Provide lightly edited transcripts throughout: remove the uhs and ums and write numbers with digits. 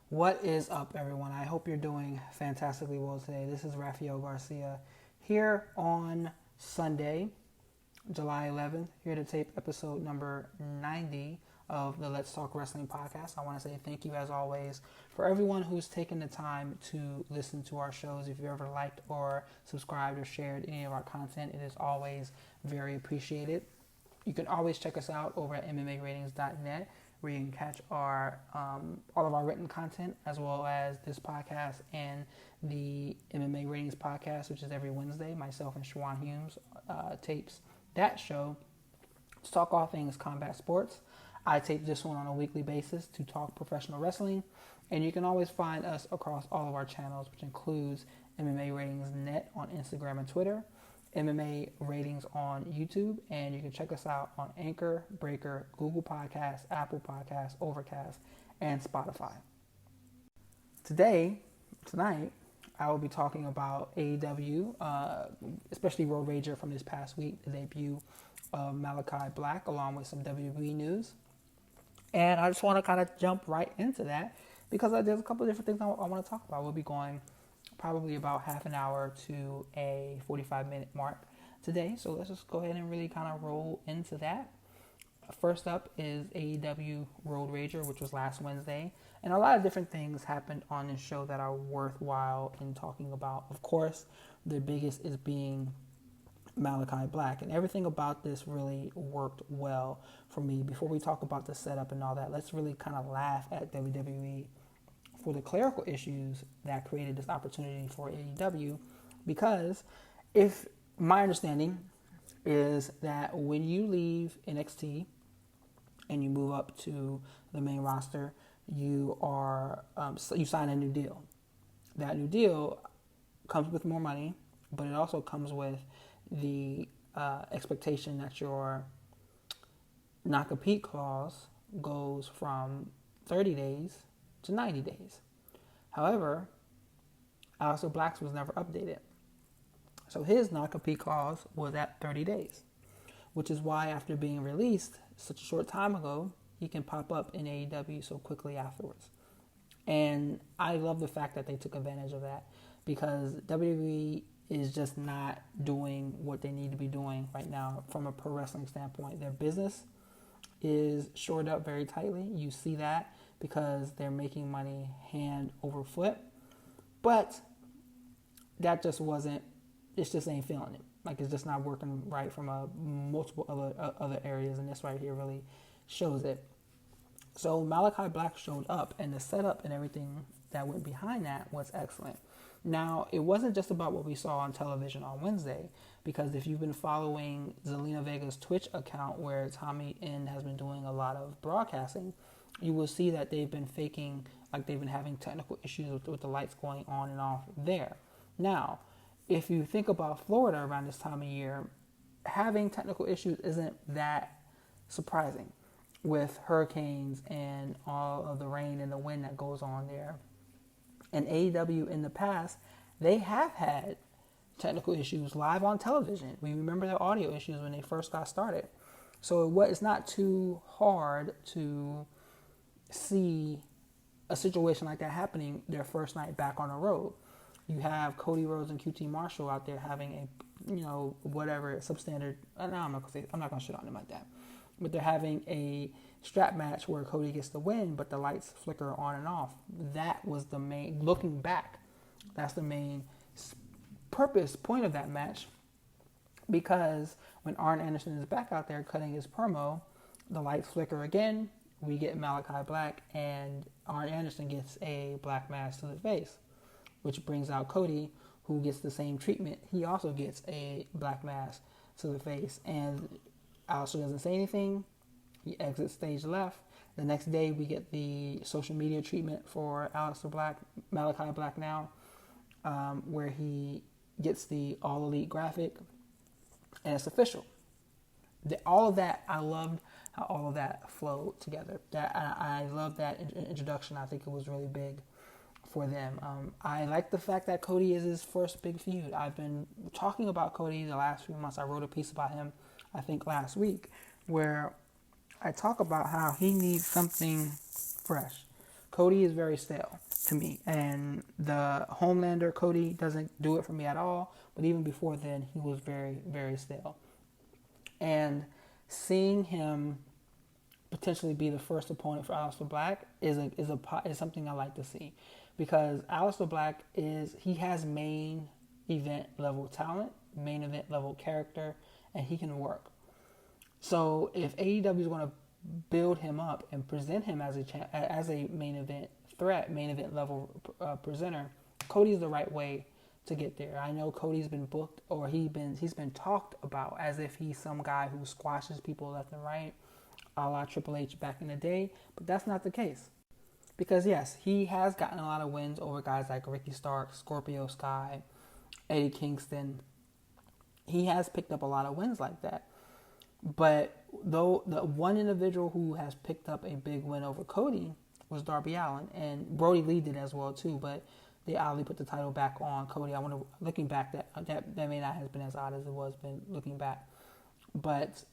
What is up, everyone? I hope you're doing fantastically well today. This is Raphael Garcia here on Sunday, July 11th, here to tape episode number 90 of the Let's Talk Wrestling podcast. I want to say thank you, as always, for everyone who's taken the time to listen to our shows. If you ever liked or subscribed or shared any of our content, it is always very appreciated. You can always check us out over at MMAratings.net, where you can catch our all of our written content, as well as this podcast and the MMA Ratings podcast, which is every Wednesday. Myself and Shawan Humes tapes that show to talk all things combat sports. I tape this one on a weekly basis to talk professional wrestling, and you can always find us across all of our channels, which includes MMA Ratings Net on Instagram and Twitter, MMA Ratings on YouTube, and you can check us out on Anchor, Breaker, Google Podcasts, Apple Podcasts, Overcast, and Spotify. Tonight, I will be talking about AEW, especially Road Rager from this past week, the debut of Malakai Black, along with some WWE news. And I just want to kind of jump right into that because there's a couple of different things I want to talk about. We'll be going probably about half an hour to a 45-minute mark today. So let's just go ahead and really kind of roll into that. First up is AEW Road Rager, which was last Wednesday. And a lot of different things happened on this show that are worthwhile in talking about. Of course, the biggest is being Malakai Black. And everything about this really worked well for me. Before we talk about the setup and all that, let's really kind of laugh at WWE for the clerical issues that created this opportunity for AEW, because if my understanding is that when you leave NXT and you move up to the main roster, you are you sign a new deal. That new deal comes with more money, but it also comes with the expectation that your non-compete clause goes from 30 days to 90 days. However, Aleister Black's was never updated. So his non-compete clause was at 30 days, which is why after being released such a short time ago, he can pop up in AEW so quickly afterwards. And I love the fact that they took advantage of that, because WWE is just not doing what they need to be doing right now from a pro wrestling standpoint. Their business is shored up very tightly. You see that because they're making money hand over foot. But that just wasn't, it just ain't feeling it. Like, it's just not working right from multiple other areas, and this right here really shows it. So Malakai Black showed up, and the setup and everything that went behind that was excellent. Now, it wasn't just about what we saw on television on Wednesday, because if you've been following Zelina Vega's Twitch account, where Tommy N has been doing a lot of broadcasting, you will see that they've been faking, like they've been having technical issues with the lights going on and off there. Now, if you think about Florida around this time of year, having technical issues isn't that surprising with hurricanes and all of the rain and the wind that goes on there. And AEW in the past, they have had technical issues live on television. We remember their audio issues when they first got started. So it's not too hard to see a situation like that happening their first night back on the road. You have Cody Rhodes and QT Marshall out there having whatever substandard. I'm not gonna shit on them like that, but they're having a strap match where Cody gets the win, but the lights flicker on and off. That was the main. Looking back, that's the main point of that match, because when Arn Anderson is back out there cutting his promo, the lights flicker again. We get Malakai Black, and Arn Anderson gets a black mask to the face, which brings out Cody, who gets the same treatment. He also gets a black mask to the face, and Aleister doesn't say anything. He exits stage left. The next day, we get the social media treatment for Aleister Black, Malakai Black now, where he gets the All Elite graphic, and it's official. All of that, I loved how all of that flowed together. I love that introduction. I think it was really big for them. I like the fact that Cody is his first big feud. I've been talking about Cody the last few months. I wrote a piece about him, I think last week, where I talk about how he needs something fresh. Cody is very stale to me, and the Homelander Cody doesn't do it for me at all. But even before then, he was very, very stale. And seeing him potentially be the first opponent for Aleister Black is something I like to see, because Aleister Black he has main event level talent, main event level character, and he can work. So if AEW is going to build him up and present him as a main event threat, main event level presenter, Cody's the right way to get there. I know Cody's been booked, or he's been talked about as if he's some guy who squashes people left and right, a la Triple H back in the day, but that's not the case. Because yes, he has gotten a lot of wins over guys like Ricky Stark, Scorpio Sky, Eddie Kingston. He has picked up a lot of wins like that. But though the one individual who has picked up a big win over Cody was Darby Allin, and Brody Lee did as well too. But they oddly put the title back on Cody. Looking back, that may not have been as odd as it was been looking back. But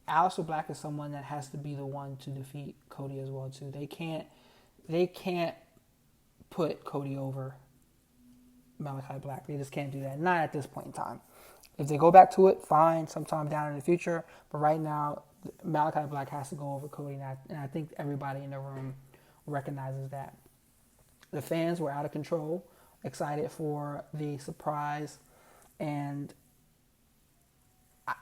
Aleister Black is someone that has to be the one to defeat Cody as well too. They can't put Cody over Malakai Black. They just can't do that. Not at this point in time. If they go back to it, fine, sometime down in the future. But right now, Malakai Black has to go over Cody, and I think everybody in the room recognizes that. The fans were out of control, excited for the surprise, and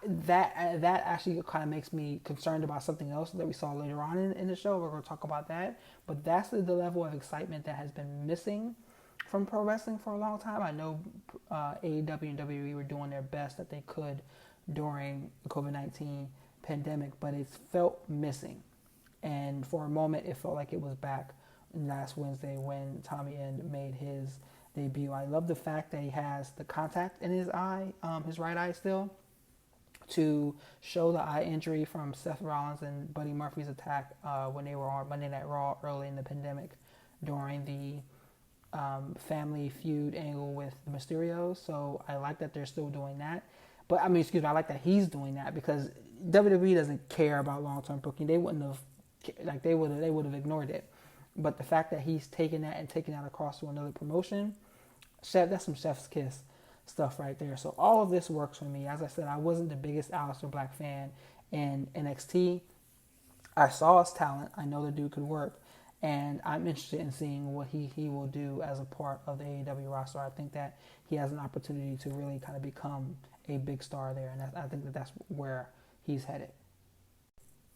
that actually kind of makes me concerned about something else that we saw later on in the show. We're going to talk about that. But that's the level of excitement that has been missing from pro wrestling for a long time. I know AEW and WWE were doing their best that they could during the COVID-19 pandemic, but it felt missing. And for a moment, it felt like it was back last Wednesday when Tommy End made his debut. I love the fact that he has the contact in his eye, his right eye still, to show the eye injury from Seth Rollins and Buddy Murphy's attack when they were on Monday Night Raw early in the pandemic during the family feud angle with the Mysterios. So I like that they're still doing that. But I like that he's doing that, because WWE doesn't care about long-term booking. They wouldn't have, they would have ignored it. But the fact that he's taking that and taking that across to another promotion, that's some chef's kiss stuff right there. So all of this works for me. As I said, I wasn't the biggest Aleister Black fan in NXT. I saw his talent. I know the dude could work. And I'm interested in seeing what he will do as a part of the AEW roster. I think that he has an opportunity to really kind of become a big star there. And I think that that's where he's headed.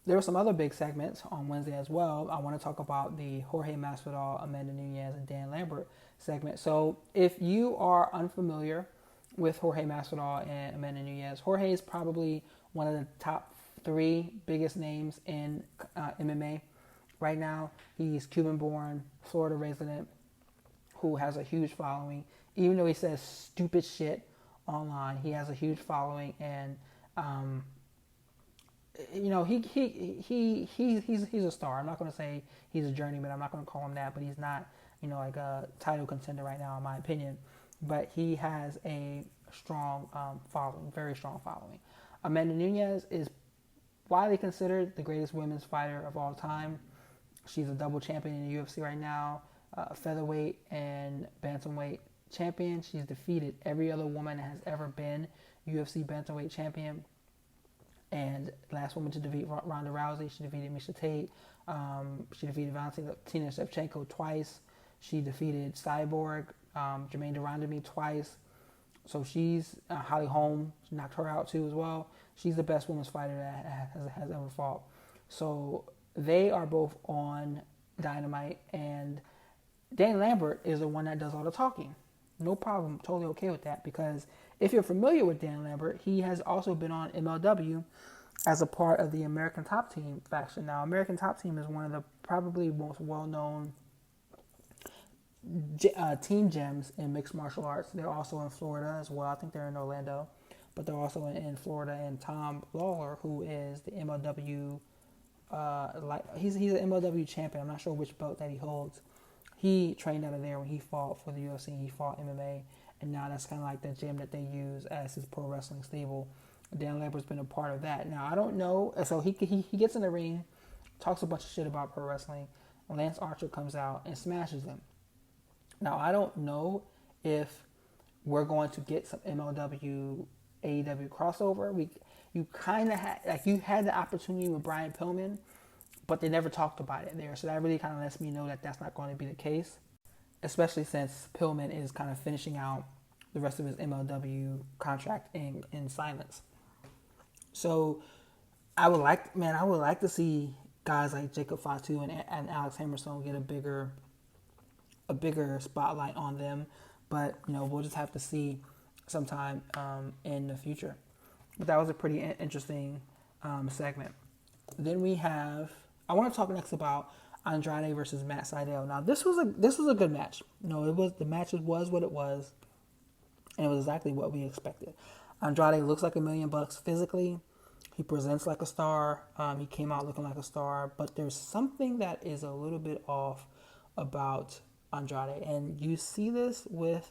There were some other big segments on Wednesday as well. I want to talk about the Jorge Masvidal, Amanda Nunes, and Dan Lambert segment. So if you are unfamiliar with Jorge Masvidal and Amanda Nunes, Jorge is probably one of the top 3 biggest names in MMA right now. He's Cuban-born, Florida resident, who has a huge following. Even though he says stupid shit online, he has a huge following, and he's a star. I'm not going to say he's a journeyman. I'm not going to call him that, but he's not, like a title contender right now, in my opinion. But he has a strong following, very strong following. Amanda Nunes is widely considered the greatest women's fighter of all time. She's a double champion in the UFC right now, featherweight and bantamweight champion. She's defeated every other woman that has ever been UFC bantamweight champion. And last woman to defeat Ronda Rousey, she defeated Miesha Tate. She defeated Valentina Shevchenko twice. She defeated Cyborg, Jermaine Durandamy twice. So she's Holly Holm. She knocked her out too as well. She's the best women's fighter that has ever fought. So they are both on Dynamite, and Dan Lambert is the one that does all the talking. No problem, totally okay with that, because if you're familiar with Dan Lambert, he has also been on MLW as a part of the American Top Team faction. Now, American Top Team is one of the probably most well-known team gems in mixed martial arts. They're also in Florida as well. I think they're in Orlando, but they're also in Florida. And Tom Lawler, who is the MLW, he's an MLW champion. I'm not sure which belt that he holds. He trained out of there when he fought for the UFC. He fought MMA, and now that's kind of like the gym that they use as his pro wrestling stable. Dan Lambert's been a part of that. Now, I don't know. So he gets in the ring, talks a bunch of shit about pro wrestling, Lance Archer comes out and smashes him. Now, I don't know if we're going to get some MLW AEW crossover. You kind of had the opportunity with Brian Pillman, but they never talked about it there. So that really kind of lets me know that that's not going to be the case, especially since Pillman is kind of finishing out the rest of his MLW contract in silence. So I would like to see guys like Jacob Fatu and Alex Hammerstone get a bigger spotlight on them. But, we'll just have to see sometime in the future. But that was a pretty interesting segment. Then I want to talk next about Andrade versus Matt Sydal. Now, this was a good match. The match was what it was, and it was exactly what we expected. Andrade looks like $1 million physically. He presents like a star. He came out looking like a star. But there's something that is a little bit off about Andrade. And you see this with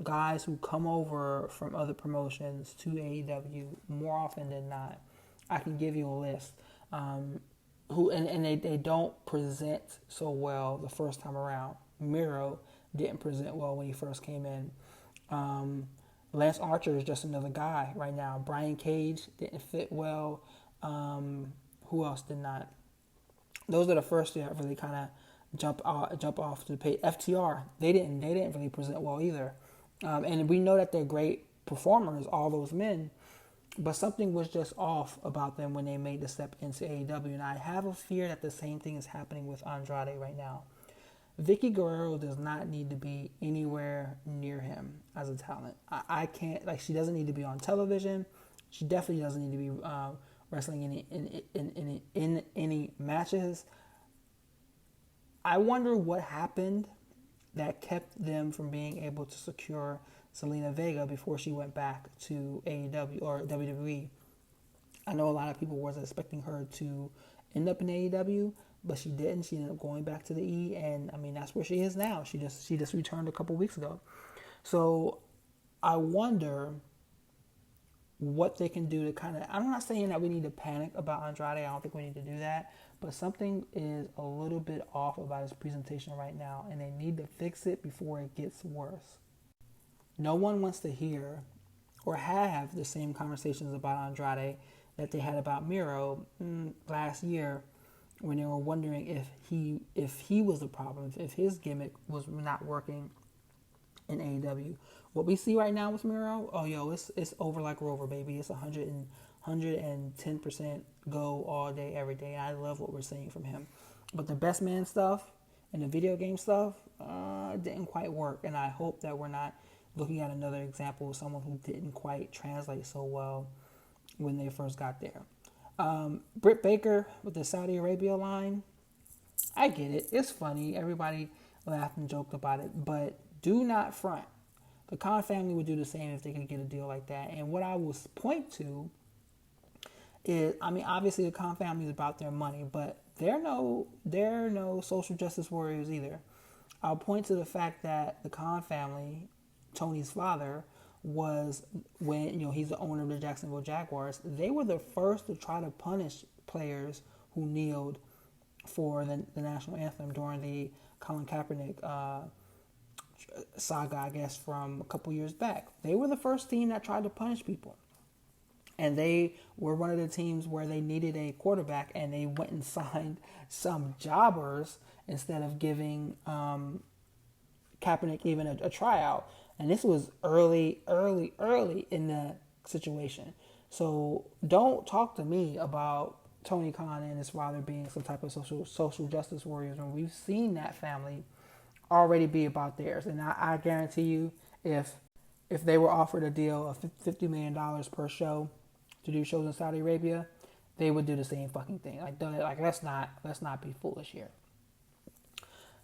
guys who come over from other promotions to AEW more often than not. I can give you a list. They don't present so well the first time around. Miro didn't present well when he first came in. Lance Archer is just another guy right now. Brian Cage didn't fit well. Who else did not? Those are the first that really kind of jump off to the page. FTR, they didn't really present well either. And we know that they're great performers, all those men, but something was just off about them when they made the step into AEW. And I have a fear that the same thing is happening with Andrade right now. Vicky Guerrero does not need to be anywhere near him as a talent. I can't, she doesn't need to be on television. She definitely doesn't need to be wrestling in any matches. I wonder what happened that kept them from being able to secure Zelina Vega before she went back to AEW or WWE. I know a lot of people wasn't expecting her to end up in AEW, but she didn't. She ended up going back to the E, and that's where she is now. She just returned a couple weeks ago. So I wonder what they can do to kind of, I'm not saying that we need to panic about Andrade. I don't think we need to do that. But something is a little bit off about his presentation right now, and they need to fix it before it gets worse. No one wants to hear or have the same conversations about Andrade that they had about Miro last year when they were wondering if he was the problem, if his gimmick was not working in AEW. What we see right now with Miro, it's over like Rover, baby. It's 110% go all day, every day. I love what we're seeing from him. But the best man stuff and the video game stuff didn't quite work. And I hope that we're not looking at another example of someone who didn't quite translate so well when they first got there. Britt Baker with the Saudi Arabia line, I get it. It's funny. Everybody laughed and joked about it. But do not front. The Khan family would do the same if they could get a deal like that. And what I will point to is, obviously the Khan family is about their money, but they're no social justice warriors either. I'll point to the fact that the Khan family, Tony's father, was when he's the owner of the Jacksonville Jaguars. They were the first to try to punish players who kneeled for the national anthem during the Colin Kaepernick saga, I guess, from a couple years back. They were the first team that tried to punish people. And they were one of the teams where they needed a quarterback, and they went and signed some jobbers instead of giving Kaepernick even a tryout. And this was early in the situation. So don't talk to me about Tony Khan and his father being some type of social justice warriors when we've seen that family already be about theirs. And I guarantee you, if they were offered a deal of $50 million per show to do shows in Saudi Arabia, they would do the same fucking thing. Let's not be foolish here.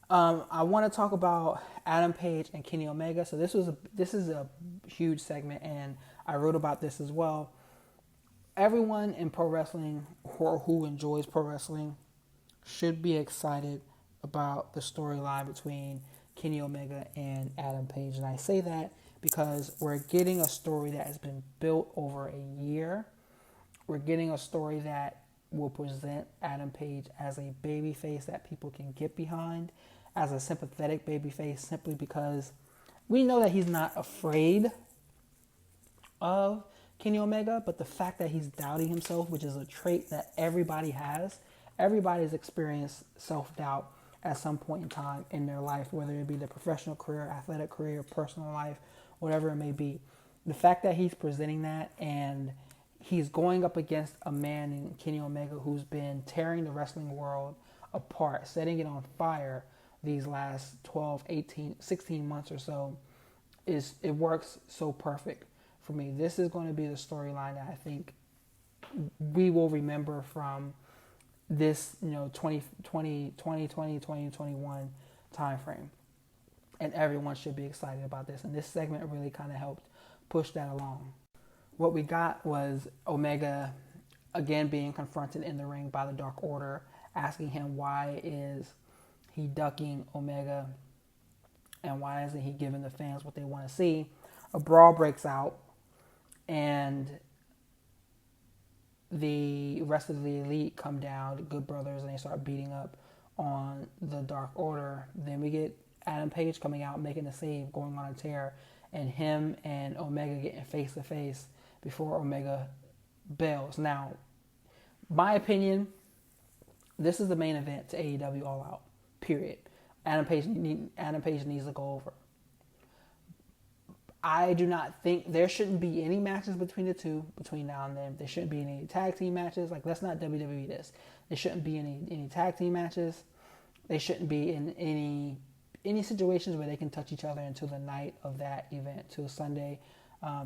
I want to talk about Adam Page and Kenny Omega. So this is a huge segment, and I wrote about this as well. Everyone in pro wrestling or who enjoys pro wrestling should be excited about the storyline between Kenny Omega and Adam Page. And I say that because we're getting a story that has been built over a year. We're getting a story that will present Adam Page as a babyface that people can get behind, as a sympathetic babyface, simply because we know that he's not afraid of Kenny Omega, but the fact that he's doubting himself, which is a trait that everybody has. Everybody's experienced self-doubt at some point in time in their life, whether it be their professional career, athletic career, personal life, whatever it may be. The fact that he's presenting that, and he's going up against a man in Kenny Omega who's been tearing the wrestling world apart, setting it on fire these last 12, 18, 16 months or so, it works so perfect for me. This is going to be the storyline that I think we will remember from this, 2021 time frame. And everyone should be excited about this. And this segment really kind of helped push that along. What we got was Omega again being confronted in the ring by the Dark Order, asking him why is he ducking Omega and why isn't he giving the fans what they want to see. A brawl breaks out, and the rest of the Elite come down, the Good Brothers, and they start beating up on the Dark Order. Then we get Adam Page coming out, making a save, going on a tear, and him and Omega getting face to face before Omega bails. Now, my opinion, this is the main event to AEW All Out, period. Adam Page needs to go over. I do not think there shouldn't be any matches between the two between now and then. There shouldn't be any tag team matches. Like, let's not WWE this. There shouldn't be any tag team matches. They shouldn't be in any situations where they can touch each other until the night of that event, till Sunday,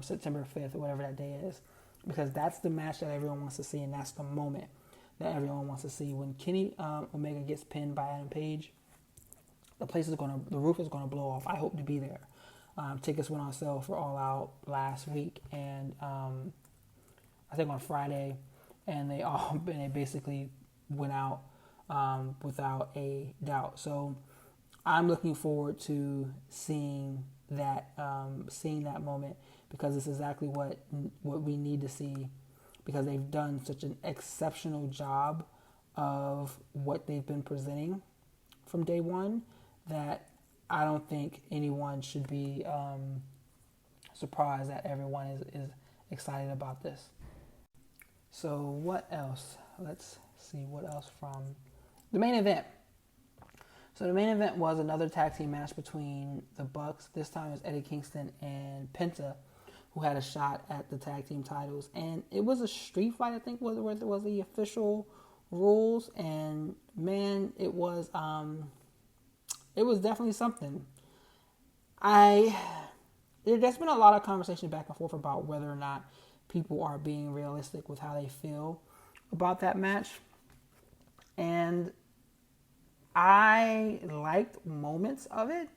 September 5th, or whatever that day is. Because that's the match that everyone wants to see, and that's the moment that everyone wants to see. When Kenny Omega gets pinned by Adam Page, the roof is gonna blow off. I hope to be there. Tickets went on sale for All Out last week, and I think on Friday, and they basically went out without a doubt. So I'm looking forward to seeing that moment, because it's exactly what we need to see, because they've done such an exceptional job of what they've been presenting from day one that I don't think anyone should be surprised that everyone is excited about this. So what else? Let's see what else from the main event. So the main event was another tag team match between the Bucks. This time it was Eddie Kingston and Penta, who had a shot at the tag team titles. And it was a street fight, I think, was the official rules. And man, it was definitely something. There's been a lot of conversation back and forth about whether or not people are being realistic with how they feel about that match. And I liked moments of it.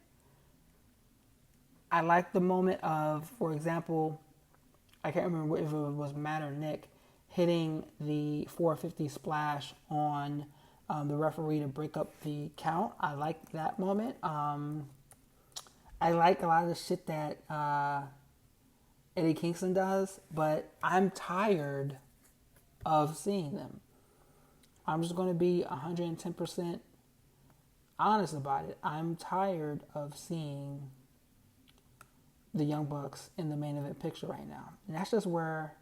I liked the moment of, for example, I can't remember if it was Matt or Nick hitting the 450 splash on the referee to break up the count. I liked that moment. I like a lot of the shit that Eddie Kingston does, but I'm tired of seeing them. I'm just going to be 110% honest about it. I'm tired of seeing the Young Bucks in the main event picture right now. And that's just where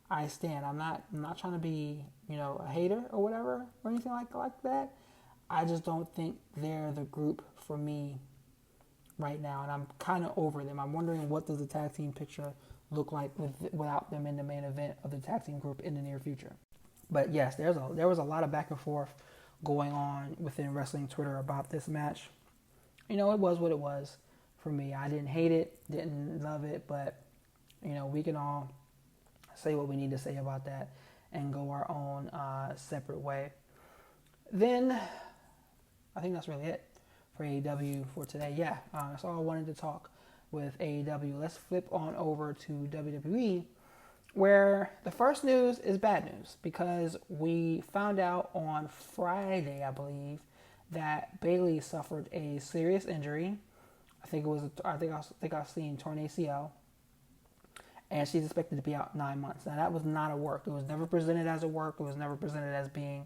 I stand. I'm not trying to be, a hater or whatever or anything like that. I just don't think they're the group for me right now, and I'm kind of over them. I'm wondering, what does the tag team picture look like without them in the main event of the tag team group in the near future? But yes, there was a lot of back and forth going on within wrestling Twitter about this match. It was what it was for me. I didn't hate it, didn't love it, but we can all say what we need to say about that and go our own separate way. Then I think that's really it for AEW for today. Yeah, that's all I wanted to talk with AEW. Let's flip on over to WWE, where the first news is bad news, because we found out on Friday, I believe, that Bayley suffered a serious injury. I think I've seen torn ACL, and she's expected to be out 9 months. Now, that was not a work. It was never presented as a work. It was never presented as being,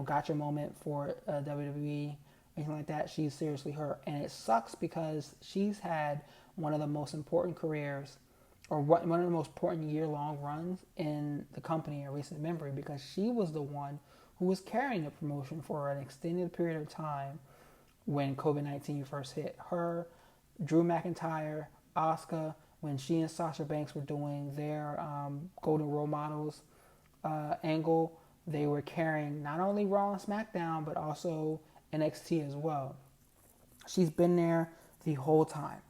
gotcha moment for WWE, anything like that. She's seriously hurt, and it sucks because she's had one of the most important careers, or one of the most important year-long runs in the company in recent memory, because she was the one who was carrying the promotion for an extended period of time when COVID-19 first hit. Her, Drew McIntyre, Asuka, when she and Sasha Banks were doing their Golden Role Models angle, they were carrying not only Raw and SmackDown, but also NXT as well. She's been there the whole time.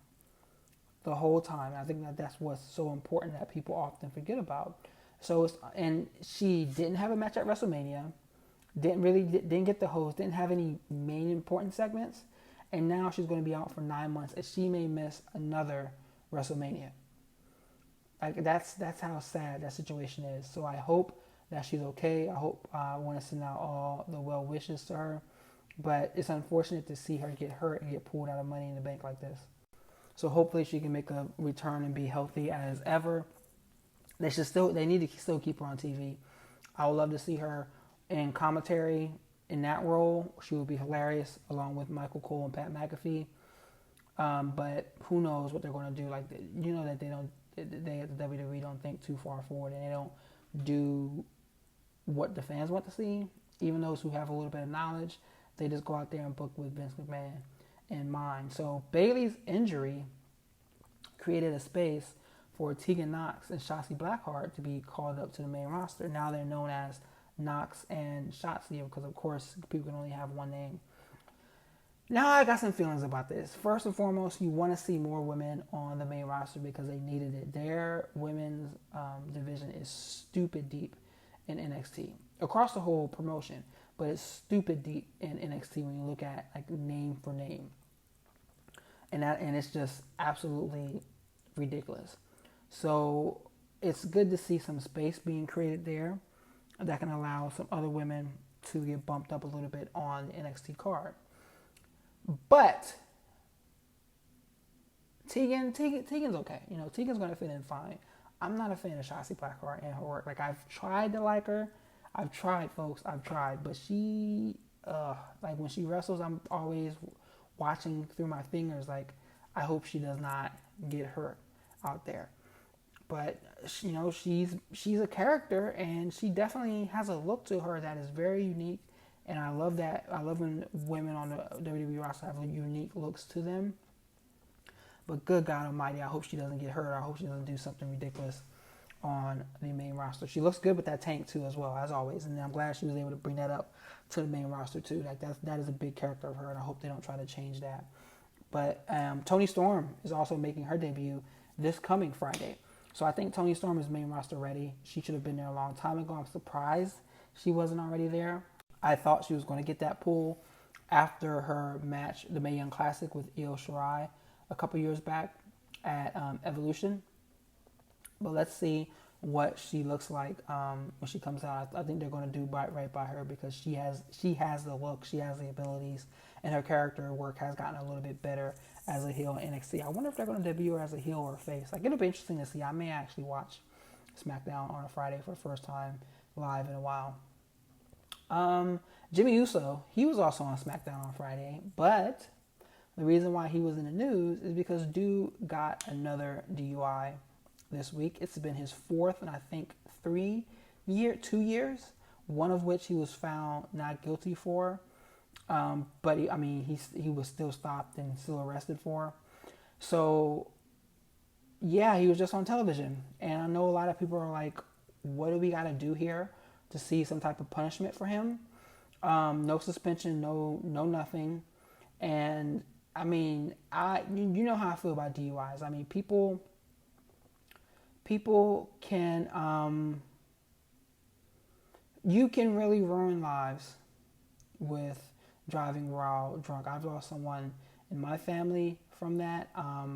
The whole time. I think that's what's so important that people often forget about. And she didn't have a match at WrestleMania, didn't get the host, didn't have any main important segments, and now she's going to be out for 9 months, and she may miss another WrestleMania. Like that's how sad that situation is. So I hope that she's okay. I want to send out all the well wishes to her, but it's unfortunate to see her get hurt and get pulled out of Money in the Bank like this. So hopefully she can make a return and be healthy as ever. They need to still keep her on TV. I would love to see her in commentary in that role. She would be hilarious along with Michael Cole and Pat McAfee. But who knows what they're going to do? Like, that they at the WWE don't think too far forward, and they don't do what the fans want to see. Even those who have a little bit of knowledge, they just go out there and book with Vince McMahon in mind. So Bayley's injury created a space for Tegan Nox and Shotzi Blackheart to be called up to the main roster. Now they're known as Nox and Shotzi because, of course, people can only have one name. Now I got some feelings about this. First and foremost, you want to see more women on the main roster because they needed it. Their women's division is stupid deep in NXT across the whole promotion, but it's stupid deep in NXT when you look at like name for name, and it's just absolutely ridiculous. So it's good to see some space being created there that can allow some other women to get bumped up a little bit on the NXT card. But Tegan's okay. Tegan's going to fit in fine. I'm not a fan of Shotzi Blackheart and her work. Like, I've tried to like her. I've tried, folks. I've tried. But she, like, when she wrestles, I'm always watching through my fingers. Like, I hope she does not get hurt out there. But, she's a character, and she definitely has a look to her that is very unique. And I love that. I love when women on the WWE roster have unique looks to them. But good God Almighty, I hope she doesn't get hurt. I hope she doesn't do something ridiculous on the main roster. She looks good with that tank too, as well, as always. And I'm glad she was able to bring that up to the main roster too. Like that is a big character of her, and I hope they don't try to change that. But Toni Storm is also making her debut this coming Friday. So I think Toni Storm is main roster ready. She should have been there a long time ago. I'm surprised she wasn't already there. I thought she was going to get that pull after her match, the Mae Young Classic with Io Shirai a couple years back at Evolution. But let's see what she looks like when she comes out. I think they're going to do right by her because she has the look, she has the abilities, and her character work has gotten a little bit better as a heel in NXT. I wonder if they're going to debut her as a heel or a face. Like, it'll be interesting to see. I may actually watch SmackDown on a Friday for the first time live in a while. Jimmy Uso, he was also on SmackDown on Friday, but the reason why he was in the news is because dude got another DUI this week. It's been his fourth, and I think 2 years, one of which he was found not guilty for. But he was still stopped and still arrested for. So yeah, he was just on television, and I know a lot of people are like, what do we got to do here to see some type of punishment for him? No suspension, no nothing. And I mean, you know how I feel about DUIs. I mean, people can you can really ruin lives with driving while drunk. I've lost someone in my family from that. I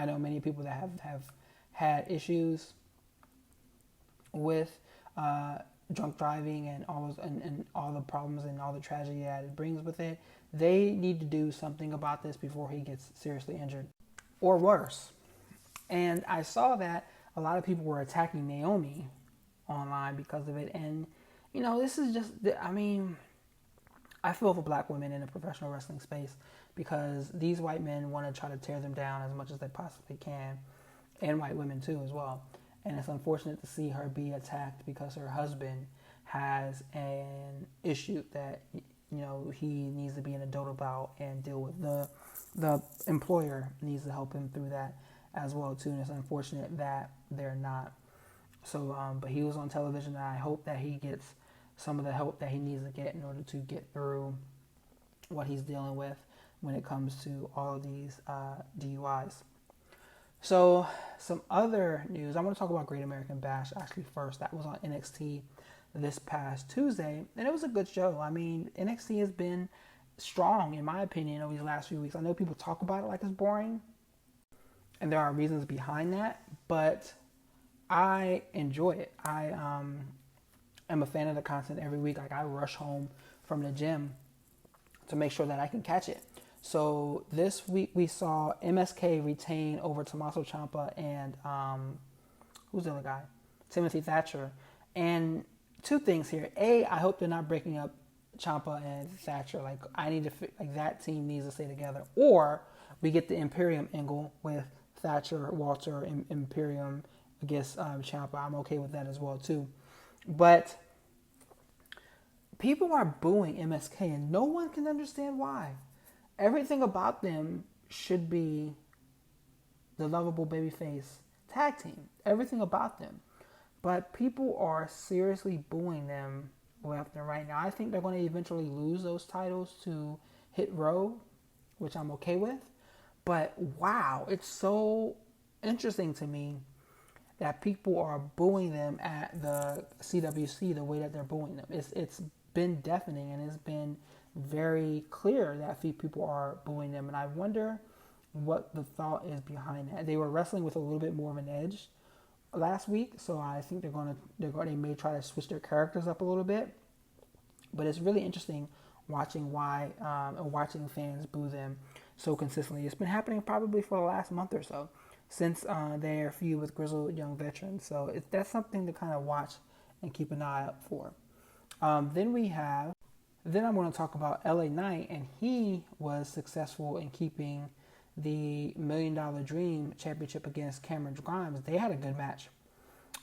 know many people that have had issues with drunk driving and all the problems and all the tragedy that it brings with it. They need to do something about this before he gets seriously injured or worse. And I saw that a lot of people were attacking Naomi online because of it. And, this is just, I mean, I feel for black women in the professional wrestling space because these white men want to try to tear them down as much as they possibly can, and white women too as well. And it's unfortunate to see her be attacked because her husband has an issue that he needs to be an adult about and deal with. The employer needs to help him through that as well too, and it's unfortunate that they're not. So, but he was on television, and I hope that he gets some of the help that he needs to get in order to get through what he's dealing with when it comes to all of these DUIs. So, some other news. I want to talk about Great American Bash actually first. That was on NXT this past Tuesday, and it was a good show. I mean, NXT has been strong, in my opinion, over these last few weeks. I know people talk about it like it's boring, and there are reasons behind that, but I enjoy it. I am a fan of the content every week. Like, I rush home from the gym to make sure that I can catch it. So this week we saw MSK retain over Tommaso Ciampa and who's the other guy? Timothy Thatcher. And two things here. A, I hope they're not breaking up Ciampa and Thatcher. Like, I need to that team needs to stay together. Or we get the Imperium angle with Thatcher, Walter, and Imperium against Ciampa. I'm okay with that as well too. But people are booing MSK, and no one can understand why. Everything about them should be the lovable babyface tag team. Everything about them. But people are seriously booing them left and right. Now, I think they're going to eventually lose those titles to Hit Row, which I'm okay with. But wow, it's so interesting to me that people are booing them at the CWC the way that they're booing them. It's been deafening, and it's been very clear that people are booing them, and I wonder what the thought is behind that. They were wrestling with a little bit more of an edge last week, so I think they may try to switch their characters up a little bit. But it's really interesting watching watching fans boo them so consistently. It's been happening probably for the last month or so since their feud with Grizzled Young Veterans. So that's something to kind of watch and keep an eye out for. Then I'm going to talk about LA Knight, and he was successful in keeping the $1 Million Dream Championship against Cameron Grimes. They had a good match.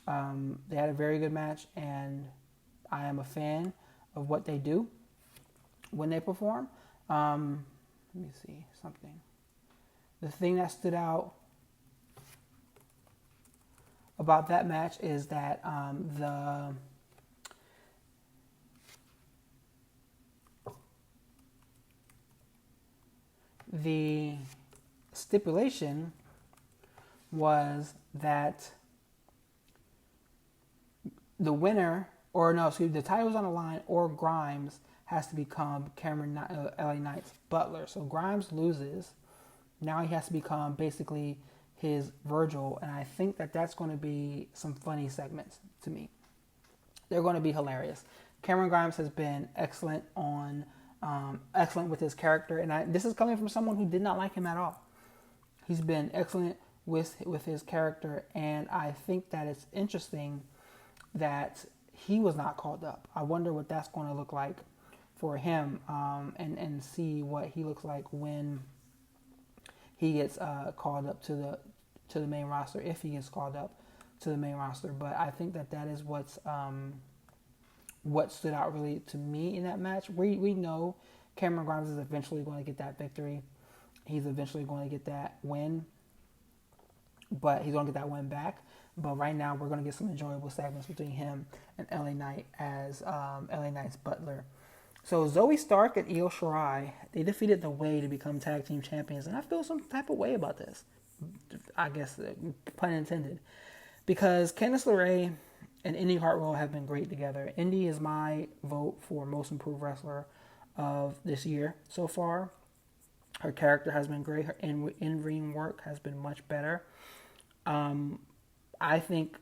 They had a very good match, and I am a fan of what they do when they perform. Let me see something. The thing that stood out about that match is that the stipulation was that the winner, the title was on the line, or Grimes has to become LA Knight's butler. So Grimes loses. Now he has to become basically his Virgil, and I think that that's going to be some funny segments to me. They're going to be hilarious. Cameron Grimes has been excellent with his character, and this is coming from someone who did not like him at all. He's been excellent with his character, and I think that it's interesting that he was not called up. I wonder what that's going to look like for him, and see what he looks like when he gets called up to the main roster, if he gets called up to the main roster. But I think that is what stood out really to me in that match. We know Cameron Grimes is eventually going to get that victory. He's eventually going to get that win, but he's going to get that win back. But right now, we're going to get some enjoyable segments between him and LA Knight as LA Knight's butler. So Zoe Stark and Io Shirai, they defeated The Way to become tag team champions, and I feel some type of way about this. I guess, pun intended, because Candice LeRae and Indy Hartwell have been great together. Indy is my vote for most improved wrestler of this year so far. Her character has been great. Her in-ring work has been much better. I think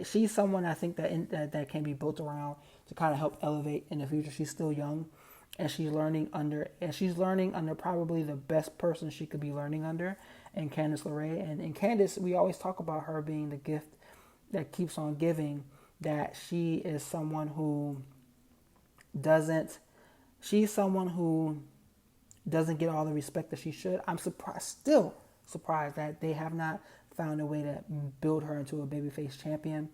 she's someone I think that can be built around to kind of help elevate in the future. She's still young, and she's learning under probably the best person she could be learning under, and Candice LeRae. And Candice, we always talk about her being the gift that keeps on giving. That she is someone who doesn't get all the respect that she should. I'm still surprised that they have not found a way to build her into a babyface champion.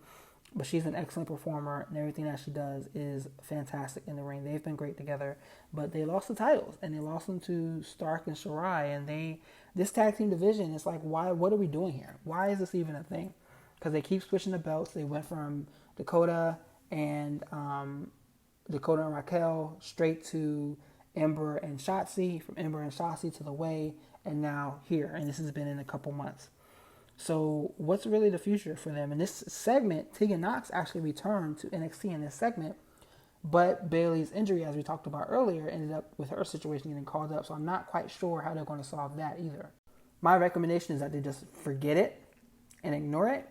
But she's an excellent performer, and everything that she does is fantastic in the ring. They've been great together, but they lost the titles, and they lost them to Stark and Shirai. And this tag team division is like, why? What are we doing here? Why is this even a thing? Because they keep switching the belts. They went from Dakota and Raquel straight to Ember and Shotzi, from Ember and Shotzi to the Way, and now here. And this has been in a couple months. So what's really the future for them? In this segment, Tegan Nox actually returned to NXT in this segment, but Bayley's injury, as we talked about earlier, ended up with her situation getting called up. So I'm not quite sure how they're going to solve that either. My recommendation is that they just forget it and ignore it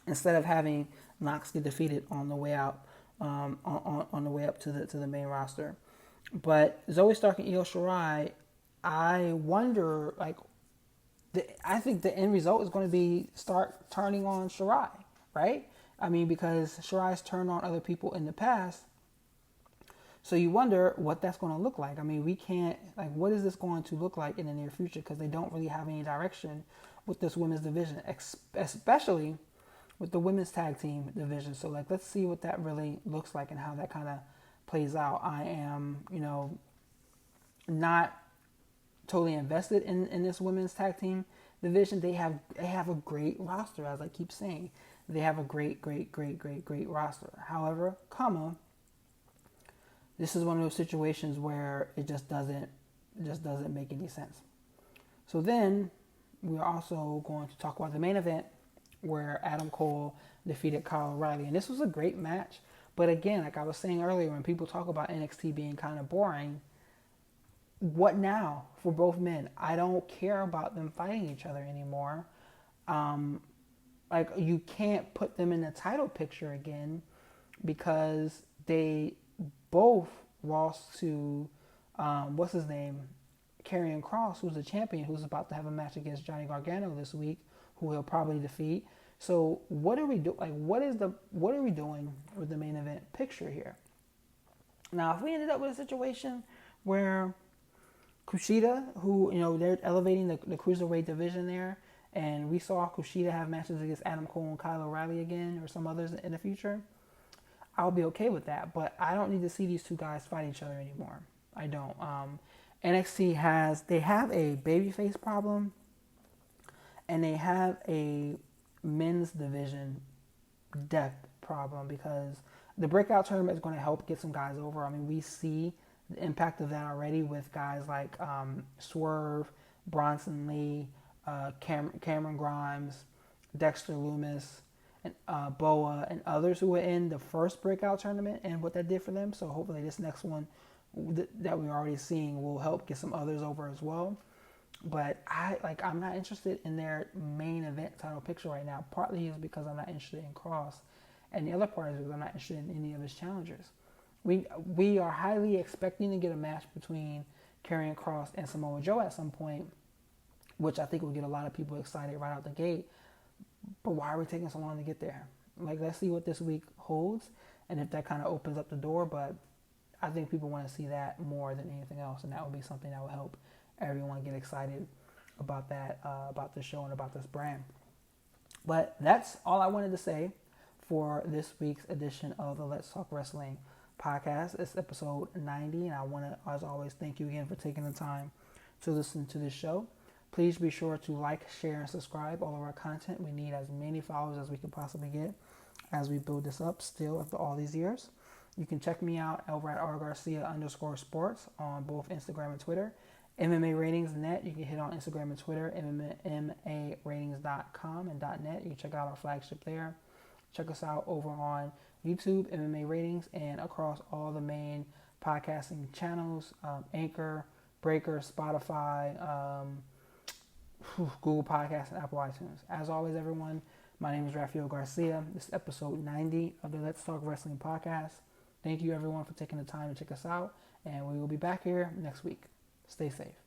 instead of having Nox get defeated on the way out, on the way up to the main roster. But Zoe Stark and Io Shirai, I wonder, I think the end result is going to be start turning on Shirai, right? I mean, because Shirai's turned on other people in the past. So you wonder what that's going to look like. I mean, we can't, what is this going to look like in the near future? Because they don't really have any direction with this women's division, especially with the women's tag team division. So, let's see what that really looks like and how that kind of plays out. I am, not totally invested in this women's tag team division. They have a great roster, as I keep saying. They have a great roster. However, this is one of those situations where it just doesn't make any sense. So then we're also going to talk about the main event where Adam Cole defeated Kyle O'Reilly. And this was a great match. But again, like I was saying earlier, when people talk about NXT being kind of boring, what now for both men? I don't care about them fighting each other anymore. You can't put them in the title picture again because they both lost to, what's his name? Karrion Kross, who's the champion, who's about to have a match against Johnny Gargano this week, who he'll probably defeat. So what are we doing? What are we doing with the main event picture here? Now, if we ended up with a situation where Kushida, who, they're elevating the cruiserweight division there, and we saw Kushida have matches against Adam Cole and Kyle O'Reilly again, or some others in the future, I'll be okay with that. But I don't need to see these two guys fight each other anymore. I don't. NXT have a babyface problem, and they have a men's division depth problem, because the breakout tournament is going to help get some guys over. I mean, we see the impact of that already with guys like Swerve, Bronson Lee, Cameron Grimes, Dexter Lumis, and Boa, and others who were in the first breakout tournament and what that did for them. So hopefully this next one that we're already seeing will help get some others over as well. But I'm not interested in their main event title picture right now. Partly is because I'm not interested in Cross, and the other part is because I'm not interested in any of his challengers. We are highly expecting to get a match between Karrion Kross and Samoa Joe at some point, which I think will get a lot of people excited right out the gate. But why are we taking so long to get there? Let's see what this week holds, and if that kind of opens up the door. But I think people want to see that more than anything else, and that would be something that will help everyone get excited about that, about the show and about this brand. But that's all I wanted to say for this week's edition of the Let's Talk Wrestling podcast. It's episode 90, and I want to, as always, thank you again for taking the time to listen to this show. Please be sure to like, share, and subscribe all of our content. We need as many followers as we can possibly get as we build this up still after all these years. You can check me out over at rgarcia_sports on both Instagram and Twitter. MMA Ratings Net, you can hit on Instagram and Twitter, MMAratings.com and .net. You can check out our flagship there. Check us out over on YouTube, MMA Ratings, and across all the main podcasting channels, Anchor, Breaker, Spotify, Google Podcasts, and Apple iTunes. As always, everyone, my name is Raphael Garcia. This is episode 90 of the Let's Talk Wrestling podcast. Thank you, everyone, for taking the time to check us out, And we will be back here next week. Stay safe.